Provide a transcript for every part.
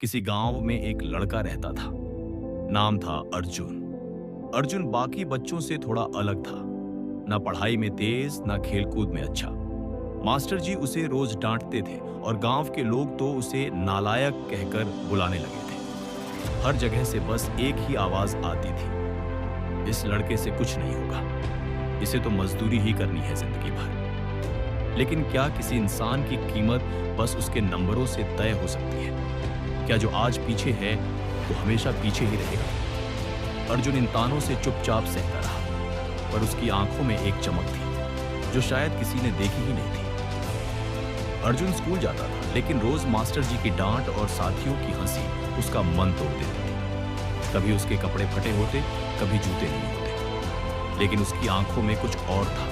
किसी गांव में एक लड़का रहता था। नाम था अर्जुन। अर्जुन बाकी बच्चों से थोड़ा अलग था। ना पढ़ाई में तेज, ना खेलकूद में अच्छा। मास्टर जी उसे रोज डांटते थे और गांव के लोग तो उसे नालायक कहकर बुलाने लगे थे। हर जगह से बस एक ही आवाज आती थी, इस लड़के से कुछ नहीं होगा, इसे तो मजदूरी ही करनी है जिंदगी भर। लेकिन क्या किसी इंसान की कीमत बस उसके नंबरों से तय हो सकती है? क्या जो आज पीछे है वो हमेशा पीछे ही रहेगा? अर्जुन इन तानों से चुपचाप सहता रहा, पर उसकी आंखों में एक चमक थी जो शायद किसी ने देखी ही नहीं थी। अर्जुन स्कूल जाता था, लेकिन रोज मास्टर जी की डांट और साथियों की हंसी उसका मन तोड़ देती थी। कभी उसके कपड़े फटे होते, कभी जूते नहीं होते, लेकिन उसकी आंखों में कुछ और था,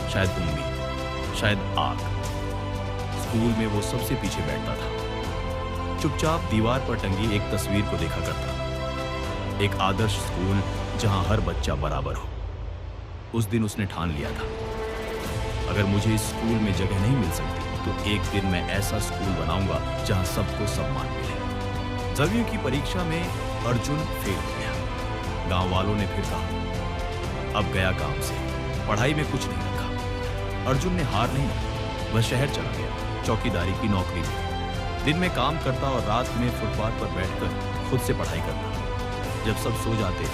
शायद उम्मीद, शायद आग। स्कूल में वो सबसे पीछे बैठता था, चुपचाप दीवार पर टंगी एक तस्वीर को देखा करता। एक आदर्श स्कूल जहां हर बच्चा बराबर हो। उस दिन उसने ठान लिया था, अगर मुझे इस स्कूल में जगह नहीं मिल सकती तो एक दिन मैं ऐसा स्कूल बनाऊंगा जहां सबको सम्मान मिले। 10वीं की परीक्षा में अर्जुन फेल हो गया। गांव वालों ने फिर कहा, अब गया काम से, पढ़ाई में कुछ नहीं रखा। अर्जुन ने हार नहीं मानी, वह शहर चला गया, चौकीदारी की नौकरी में। दिन में काम करता और रात में फुटपाथ पर बैठकर खुद से पढ़ाई करता। जब सब सो जाते,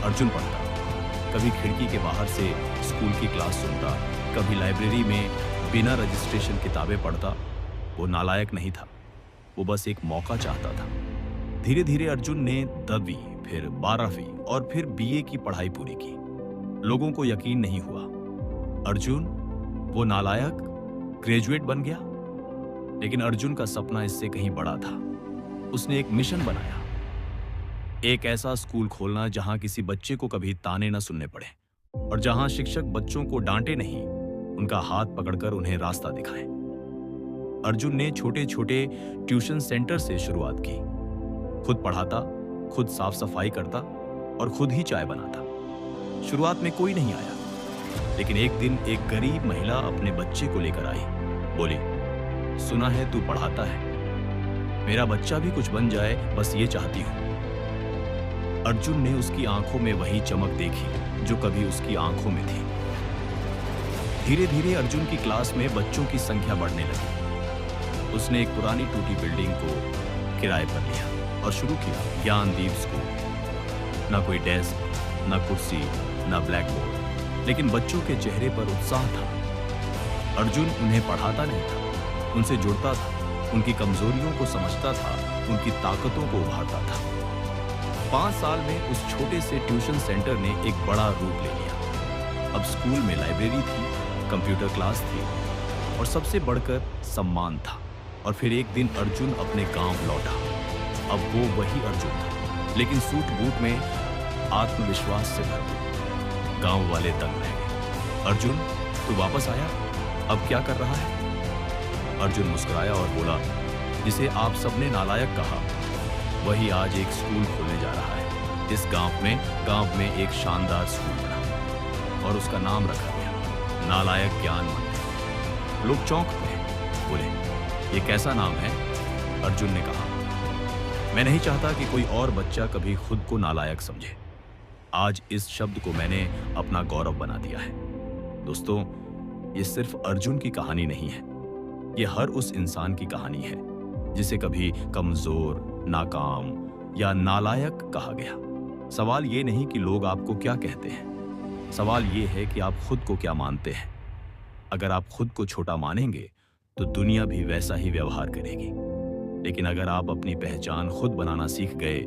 अर्जुन पढ़ता। कभी खिड़की के बाहर से स्कूल की क्लास सुनता, कभी लाइब्रेरी में बिना रजिस्ट्रेशन किताबें पढ़ता। वो नालायक नहीं था, वो बस एक मौका चाहता था। धीरे धीरे अर्जुन ने 10वीं, फिर 12वीं और फिर बीए की पढ़ाई पूरी की। लोगों को यकीन नहीं हुआ, अर्जुन वो नालायक ग्रेजुएट बन गया। लेकिन अर्जुन का सपना इससे कहीं बड़ा था। उसने एक मिशन बनाया, एक ऐसा स्कूल खोलना जहां किसी बच्चे को कभी ताने न सुनने पड़े और जहां शिक्षक बच्चों को डांटे नहीं, उनका हाथ पकड़कर उन्हें रास्ता दिखाए। अर्जुन ने छोटे छोटे ट्यूशन सेंटर से शुरुआत की। खुद पढ़ाता, खुद साफ सफाई करता और खुद ही चाय बनाता। शुरुआत में कोई नहीं आया, लेकिन एक दिन एक गरीब महिला अपने बच्चे को लेकर आई। बोली, सुना है तू पढ़ाता है, मेरा बच्चा भी कुछ बन जाए, बस ये चाहती हूं। अर्जुन ने उसकी आंखों में वही चमक देखी जो कभी उसकी आंखों में थी। धीरे धीरे अर्जुन की क्लास में बच्चों की संख्या बढ़ने लगी। उसने एक पुरानी टूटी बिल्डिंग को किराए पर लिया और शुरू किया ज्ञानदीप स्कूल। ना कोई डेस्क, ना कुर्सी, ना ब्लैक बोर्ड, लेकिन बच्चों के चेहरे पर उत्साह था। अर्जुन उन्हें पढ़ाता नहीं था, उनसे जुड़ता था, उनकी कमजोरियों को समझता था, उनकी ताकतों को उभारता था। 5 साल में उस छोटे से ट्यूशन सेंटर ने एक बड़ा रूप ले लिया। अब स्कूल में लाइब्रेरी थी, कंप्यूटर क्लास थी और सबसे बढ़कर सम्मान था। और फिर एक दिन अर्जुन अपने गांव लौटा। अब वो वही अर्जुन था, लेकिन सूट बूट में, आत्मविश्वास से भरपूर। गांव वाले दंग रह गए। अर्जुन, तू वापस आया, अब क्या कर रहा है? अर्जुन मुस्कुराया और बोला, जिसे आप सबने नालायक कहा, वही आज एक स्कूल खोलने जा रहा है। इस गांव में एक शानदार स्कूल बना और उसका नाम रखा गया नालायक ज्ञान मंदिर। लोग चौंक गए, बोले, ये कैसा नाम है? अर्जुन ने कहा, मैं नहीं चाहता कि कोई और बच्चा कभी खुद को नालायक समझे। आज इस शब्द को मैंने अपना गौरव बना दिया है। दोस्तों, ये सिर्फ अर्जुन की कहानी नहीं है, ये हर उस इंसान की कहानी है जिसे कभी कमजोर, नाकाम या नालायक कहा गया। सवाल ये नहीं कि लोग आपको क्या कहते हैं, सवाल ये है कि आप खुद को क्या मानते हैं। अगर आप खुद को छोटा मानेंगे तो दुनिया भी वैसा ही व्यवहार करेगी। लेकिन अगर आप अपनी पहचान खुद बनाना सीख गए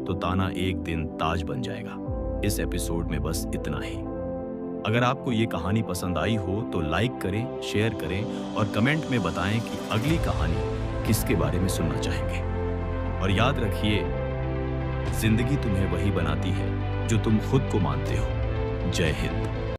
तो ताना एक दिन ताज बन जाएगा। इस एपिसोड में बस इतना ही। अगर आपको ये कहानी पसंद आई हो तो लाइक करें, शेयर करें और कमेंट में बताएं कि अगली कहानी किसके बारे में सुनना चाहेंगे। और याद रखिए, जिंदगी तुम्हें वही बनाती है जो तुम खुद को मानते हो। जय हिंद।